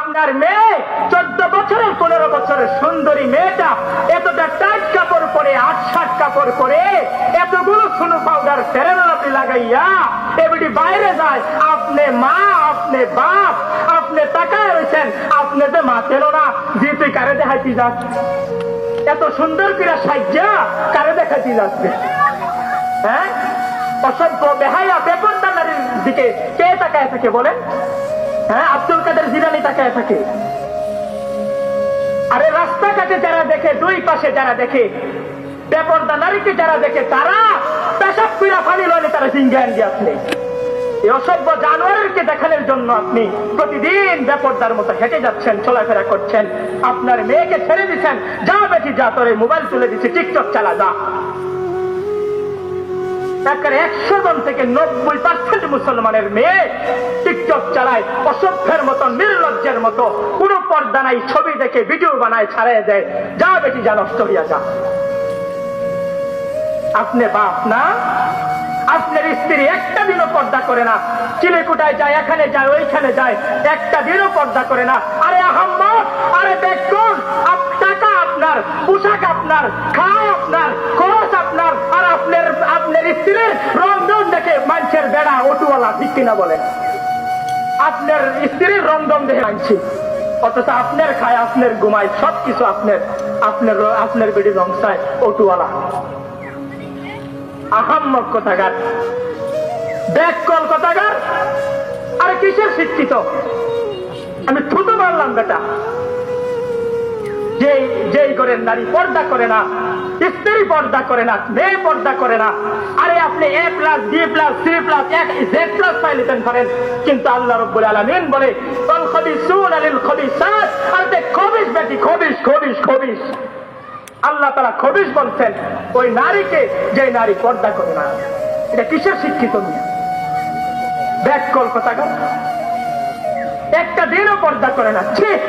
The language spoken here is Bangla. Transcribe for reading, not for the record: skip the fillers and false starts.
আপনার মেয়ে 14 বছরের 15 বছরের সুন্দরী মেয়েটা এতটা টাইট কাপড় পরে 8-7 কাপড় পরে এতগুলো সুনো পাউডার ফেরেনলাপি লাগাইয়া এবারে বাইরে যায়, আপনি মা, আপনি বাপ, আপনি তাকায় রয়েছেন, আপনি তো মা চেনো না যে তুই কারে দেখাইতে যাস? এত সুন্দর করে সাজ্জা কারে দেখাইতে যাচ্ছে? হ্যাঁ, অসভ্য বেহায়া বেপরদা নারীর দিকে কে তাকায় থাকে বলেন? হ্যাঁ, আব্দুল কাদের জিলানী তাকায় থাকে। আরে রাস্তাঘাটে যারা দেখে, দুই পাশে যারা দেখে বেপরদা নারীকে যারা দেখে, তারা পেশাব পিড়া ফানি লনে তারা সিংহান দিয়ে আপনি এই অসভ্য জানোয়ারকে দেখানোর জন্য আপনি প্রতিদিন বেপরদার মতো হেঁটে যাচ্ছেন, চলাফেরা করছেন। আপনার মেয়েকে ছেড়ে দিচ্ছেন, যা বেটি যা, তোর মোবাইল তুলে দিচ্ছি, টিকটক চালা যা। 100 জন থেকে 90% মুসলমানের মেয়ে টিকটক চালায়, অসভ্যের মতো, নির্লজ্জের মতো, কোন পর্দা নাই, ছবি দেখে ভিডিও বানায়, ছাড়াই দেয়, যা বেটি যা, নষ্ট হইয়া যা। আপনি বাপ না? আপনার স্ত্রী একটা দিনও পর্দা করে না, চিলেকুটায় যায়, এখানে যায়, ওইখানে যায়, একটা দিনও পর্দা করে না। আরে আহাম্মদ, আরে দেখুন, টাকা আপনার, পোশাক আপনার, খাওয়া আপনার, খরচ আপনার, আর আপনার স্ত্রীর রংধন দেখে মানুষের বেড়া অটুওয়ালা, ঠিক কিনা বলেন? আপনার স্ত্রীর রংধন দেখে মানছি, অথচ আপনার খায়, আপনার ঘুমায়, সবকিছু আপনার বেড়ি রং চায় অটুওয়ালা। আহাম্মক কথাগার, ব্যাককল কথাগার। আরে কিসের শিক্ষিত? আমি থুতু মারলাম বেটা। যেই ঘরের নারী পর্দা করে না, স্ত্রী পর্দা করে না, মেয়ে পর্দা করে না, আরে আপনি A+, B+, C+, Z+ পাইলেন করেন, কিন্তু আল্লাহ রাব্বুল আলামিন বলে আল খবিসুনা লিল খবিসাত, আর তে খবিস বেটি, খবিস খবিস খবিস। আল্লাহ তাআলা খবিস বলছেন ওই নারীকে, যে নারী পর্দা করে না। এটা কিসের শিক্ষিত নিয়ে? ব্যাককল কথাটা, একটা দিনও পর্দা করে না। ঠিক